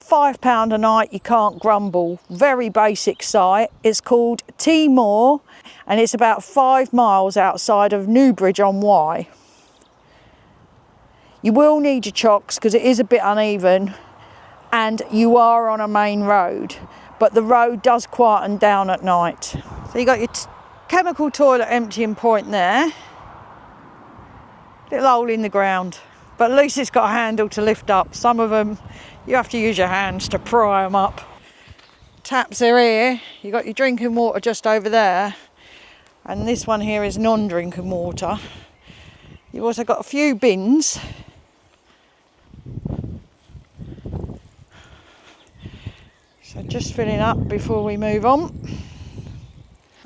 £5 a night, you can't grumble. Very basic site. It's called Ty-mawr and it's about 5 miles outside of Newbridge-on-Wye. You will need your chocks because it is a bit uneven and you are on a main road, but the road does quieten down at night. So you got your chemical toilet emptying point there. Little hole in the ground, but at least it's got a handle to lift up. Some of them you have to use your hands to pry them up. Taps are here. You got your drinking water just over there, and this one here is non-drinking water. You've also got a few bins. So just filling up before we move on.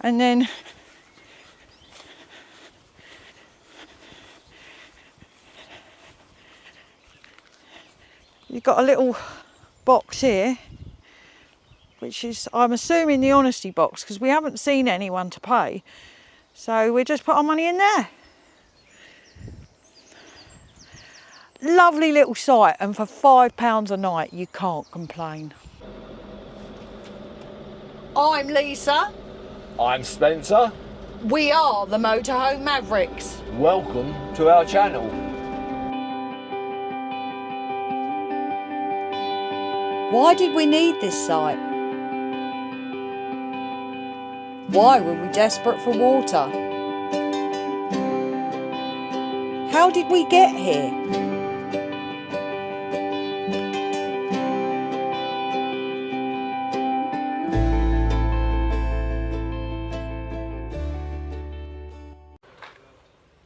And then you've got a little box here, which is, I'm assuming, the honesty box, because we haven't seen anyone to pay. So we just put our money in there. Lovely little site, and for £5 a night, you can't complain. I'm Lisa. I'm Spencer. We are the Motorhome Mavericks. Welcome to our channel. Why did we need this site? Why were we desperate for water? How did we get here?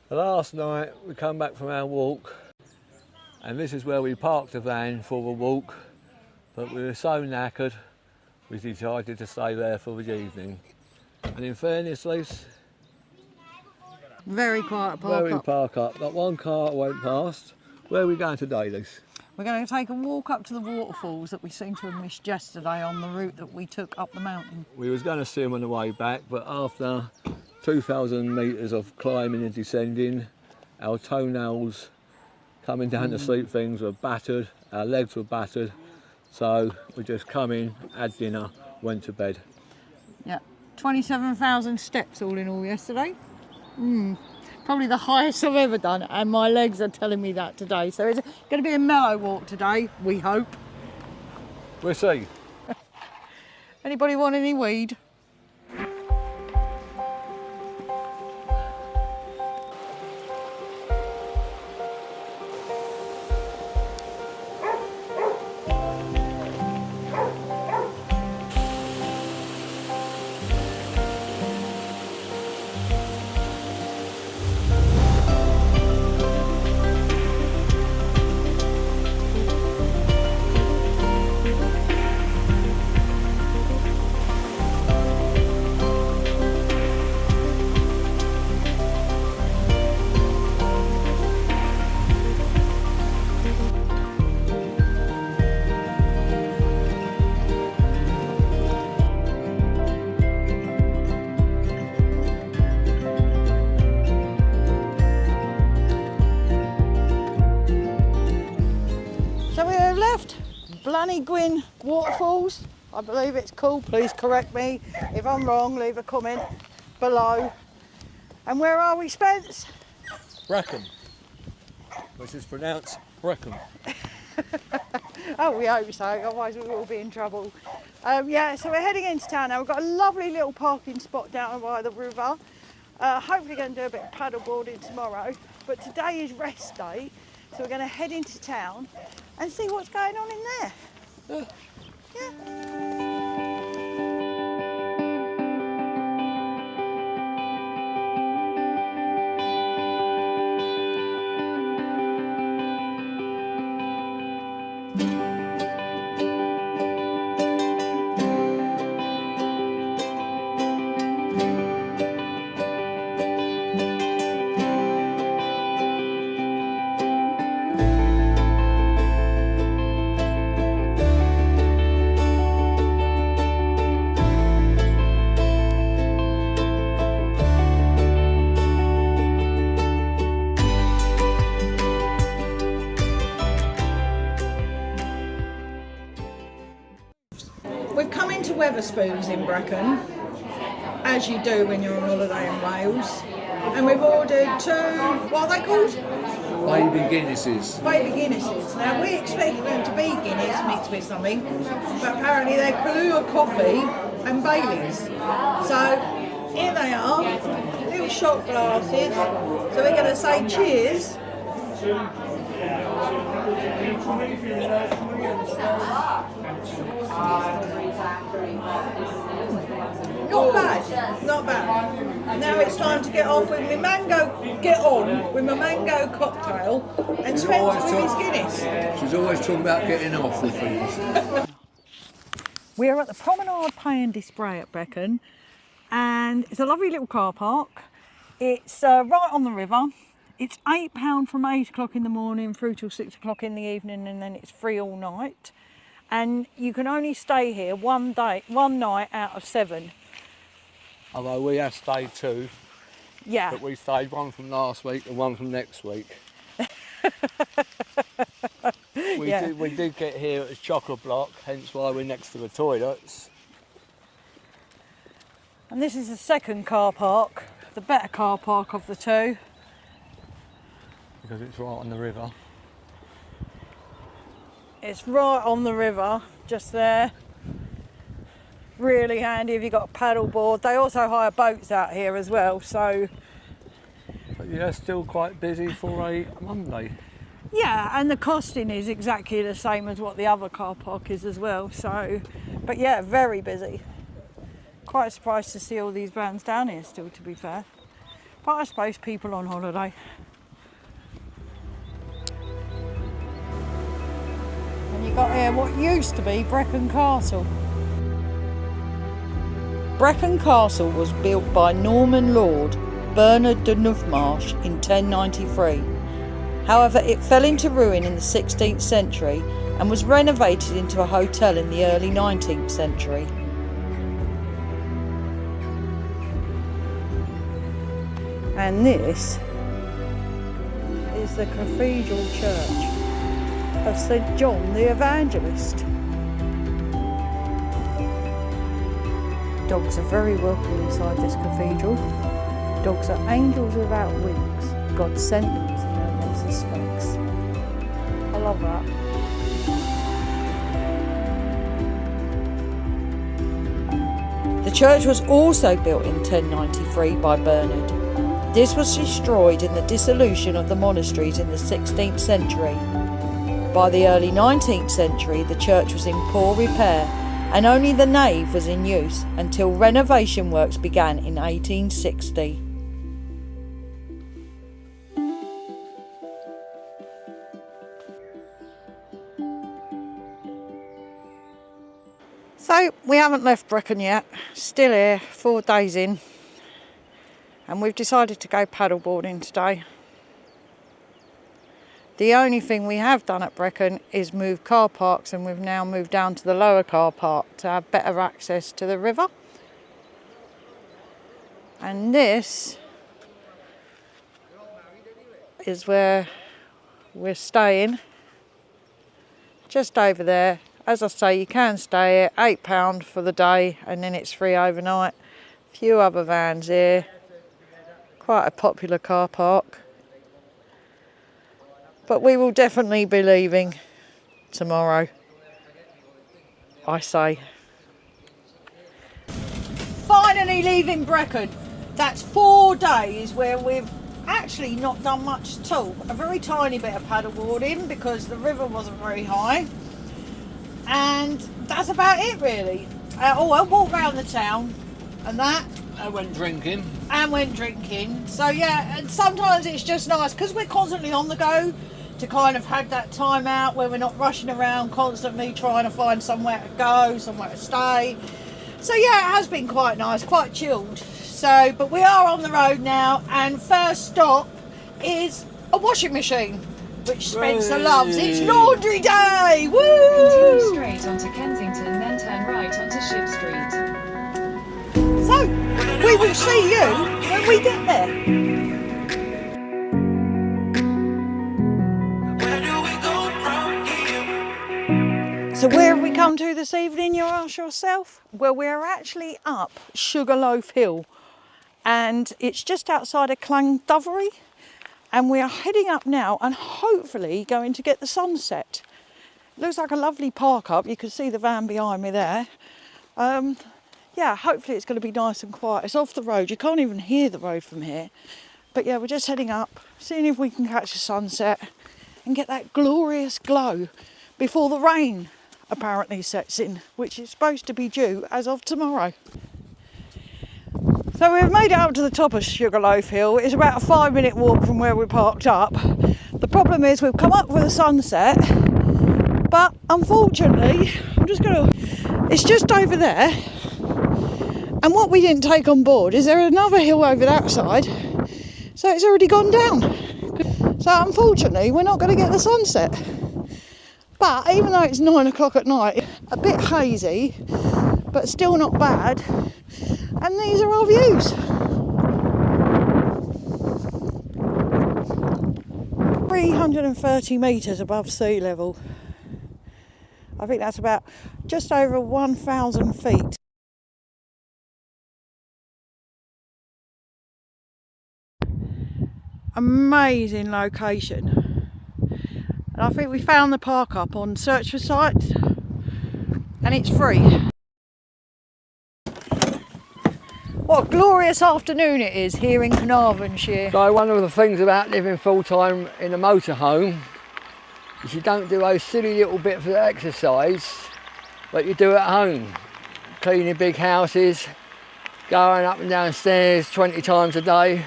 Last night we come back from our walk, and this is where we parked the van for the walk, but we were so knackered we decided to stay there for the evening. And in fairness, Lise, Very quiet park up. Not one car went past. Where are we going today, Lise? We're going to take a walk up to the waterfalls that we seem to have missed yesterday on the route that we took up the mountain. We was going to see them on the way back, but after 2,000 metres of climbing and descending, our toenails coming down the steep things were battered, our legs were battered, so we just come in, had dinner, went to bed. Yeah, 27,000 steps all in all yesterday. Probably the highest I've ever done, and my legs are telling me that today. So it's going to be a mellow walk today, we hope. We'll see. Anybody want any weed? Blaen y Glyn waterfalls, I believe it's called. Please correct me if I'm wrong, leave a comment below. And where are we, Spence? Brecon, which is pronounced Brecon. Oh, we hope so, otherwise we will be in trouble. Yeah, so we're heading into town now. We've got a lovely little parking spot down by the river. Hopefully going to do a bit of paddle boarding tomorrow, but today is rest day, so we're going to head into town and see what's going on in there. Yeah. we've come into Wetherspoons in Brecon, as you do when you're on holiday in Wales, and we've ordered 2, what are they called? Baby Guinnesses. Baby Guinnesses. Now we expected them to be Guinness mixed with something, but apparently they're Kahlua coffee and Baileys. So here they are, little shot glasses. So we're going to say cheers. Not bad, not bad. Now it's time to get off with my mango cocktail and Spencer with his Guinness. She's always talking about getting off with things. We're at the Promenade Pay and Display at Brecon, and it's a lovely little car park. It's right on the river. It's £8 from 8 o'clock in the morning through till 6 o'clock in the evening, and then it's free all night. And you can only stay here one night out of 7. Although we have stayed 2, Yeah. but we stayed 1 from last week and 1 from next week. We did get here at a chocolate block, hence why we're next to the toilets. And this is the second car park, the better car park of the 2. Because it's right on the river. It's right on the river, just there. Really handy if you've got a paddle board. They also hire boats out here as well, so... But yeah, still quite busy for a Monday. Yeah, and the costing is exactly the same as what the other car park is as well, so... But yeah, very busy. Quite surprised to see all these vans down here still, to be fair. But I suppose people on holiday. And you got here what used to be Brecon Castle. Brecon Castle was built by Norman Lord Bernard de Neufmarche in 1093. However, it fell into ruin in the 16th century and was renovated into a hotel in the early 19th century. And this is the Cathedral Church of St John the Evangelist. Dogs are very welcome inside this cathedral. Dogs are angels without wings. God sent them to no one suspects. I love that. The church was also built in 1093 by Bernard. This was destroyed in the dissolution of the monasteries in the 16th century. By the early 19th century, the church was in poor repair and only the nave was in use until renovation works began in 1860. So we haven't left Brecon yet, still here, 4 days in, and we've decided to go paddleboarding today. The only thing we have done at Brecon is move car parks, and we've now moved down to the lower car park to have better access to the river. And this is where we're staying, just over there. As I say, you can stay here, £8 for the day, and then it's free overnight. A few other vans here, quite a popular car park. But we will definitely be leaving tomorrow, I say. Finally leaving Brecon. That's 4 days where we've actually not done much at all. A very tiny bit of paddleboarding because the river wasn't very high. And that's about it really. I walked around the town and that. And went drinking. So yeah, and sometimes it's just nice because we're constantly on the go to kind of have that time out where we're not rushing around constantly trying to find somewhere to go, somewhere to stay. So yeah, it has been quite nice, quite chilled. So, but we are on the road now, and first stop is a washing machine, which Spencer loves. It's laundry day! Woo! Continue straight onto Kensington, then turn right onto Ship Street. So, we will see you when we get there. So where have we come to to this evening, you ask yourself? Well, we're actually up Sugarloaf Hill and it's just outside of Llandovery, and we are heading up now and hopefully going to get the sunset. Looks like a lovely park up. You can see the van behind me there. Yeah, hopefully it's going to be nice and quiet. It's off the road. You can't even hear the road from here. But yeah, we're just heading up, seeing if we can catch a sunset and get that glorious glow before the rain apparently sets in, which is supposed to be due as of tomorrow. So we've made it up to the top of Sugarloaf Hill. It's about a 5-minute walk from where we parked up. The problem is we've come up for the sunset, but unfortunately, it's just over there. And what we didn't take on board is there another hill over that side, so it's already gone down. So unfortunately, we're not going to get the sunset. But even though it's 9 o'clock at night, a bit hazy, but still not bad. And these are our views. 330 metres above sea level. I think that's about just over 1,000 feet. Amazing location. And I think we found the park up on Search for Sites, and it's free. What a glorious afternoon it is here in Carnarvonshire. So one of the things about living full-time in a motorhome is you don't do those silly little bits of exercise that you do at home. Cleaning big houses, going up and down stairs 20 times a day.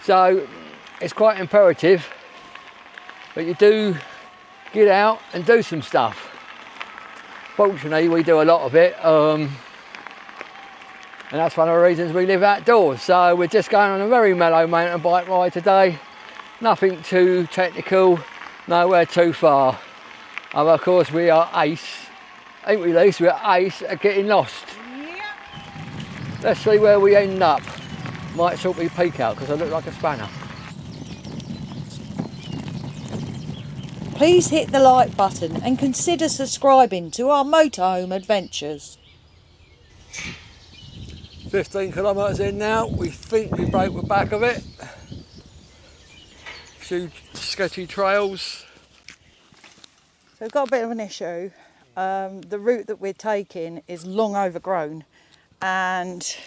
So it's quite imperative that you do get out and do some stuff. Fortunately, we do a lot of it, and that's one of the reasons we live outdoors. So we're just going on a very mellow mountain bike ride today. Nothing too technical, nowhere too far. And of course we are ace, ain't we Lise? We're ace at getting lost. Yeah. Let's see where we end up. Might sort me peek out because I look like a spanner. Please hit the like button and consider subscribing to our motorhome adventures. 15 kilometres in now, we think we broke the back of it. A few sketchy trails. So we've got a bit of an issue. The route that we're taking is long overgrown, and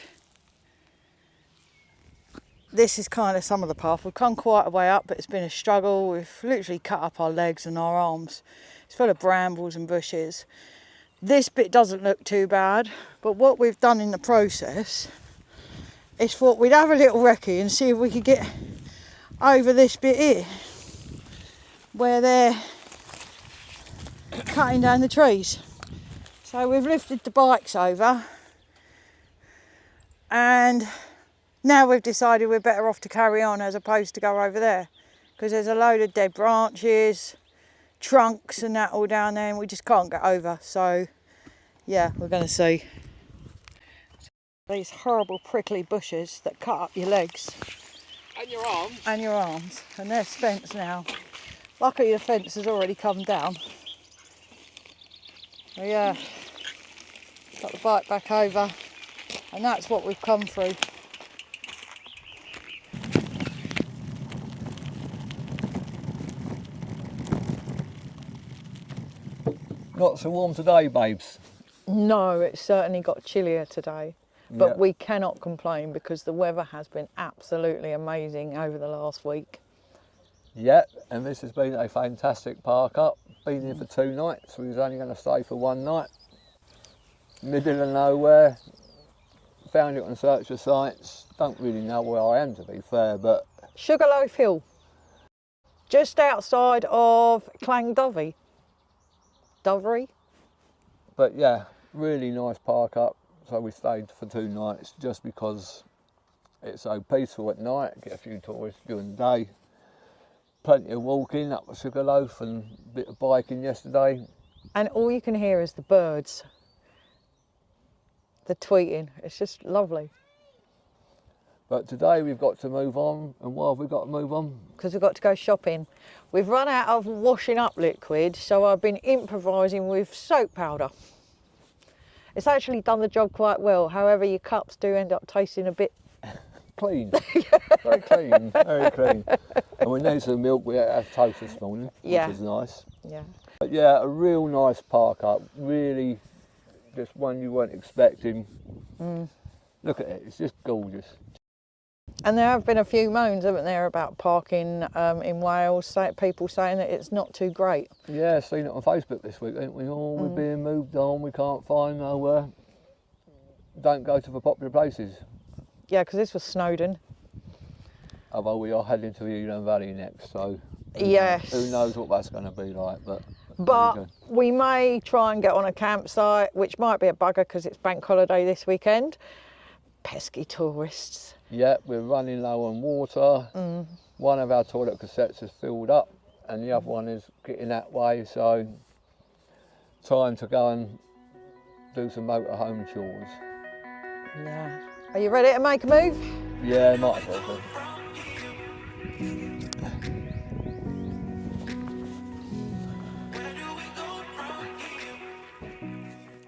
this is kind of some of the path. We've come quite a way up, but it's been a struggle. We've literally cut up our legs and our arms. It's full of brambles and bushes. This bit doesn't look too bad, but what we've done in the process is thought we'd have a little recce and see if we could get over this bit here where they're cutting down the trees. So we've lifted the bikes over, and now we've decided we're better off to carry on as opposed to go over there, because there's a load of dead branches, trunks and that all down there, and we just can't get over. So yeah, we're going to see. These horrible prickly bushes that cut up your legs And your arms. and your arms, and there's fence now. Luckily the fence has already come down. So yeah, got the bike back over, and that's what we've come through. Not so warm today, babes. No, it's certainly got chillier today, but Yeah. we cannot complain because the weather has been absolutely amazing over the last week. Yeah, and this has been a fantastic park up. Been here for 2 nights. We was only going to stay for 1 night. Middle of nowhere. Found it on Search for Sites. Don't really know where I am, to be fair, but Sugarloaf Hill, just outside of Llandovery. but yeah, really nice park up. So we stayed for 2 nights just because it's so peaceful at night. Get a few tourists during the day. Plenty of walking up the Sugarloaf and a bit of biking yesterday. And all you can hear is the birds, the tweeting. It's just lovely. But today we've got to move on, and why have we got to move on? Because we've got to go shopping. We've run out of washing up liquid, so I've been improvising with soap powder. It's actually done the job quite well, however your cups do end up tasting a bit Clean, very clean, very clean. And we need some milk. We had toast this morning, Yeah. which is nice. Yeah. But yeah, a real nice park up. Really, just one you weren't expecting. Look at it; it's just gorgeous. And there have been a few moans, haven't there, about parking in Wales, people saying that it's not too great. Yeah, seen it on Facebook this week, ain't we? Oh, we're being moved on. We can't find nowhere. Don't go to the popular places. Yeah, because this was Snowdon. Although we are heading to the Elan Valley next, so Yes. who knows what that's going to be like. But But we may try and get on a campsite, which might be a bugger because it's bank holiday this weekend. Pesky tourists. yeah, we're running low on water. One of our toilet cassettes is filled up, and the other one is getting that way. So time to go and do some motorhome chores. Yeah. Are you ready to make a move? Yeah, might as well.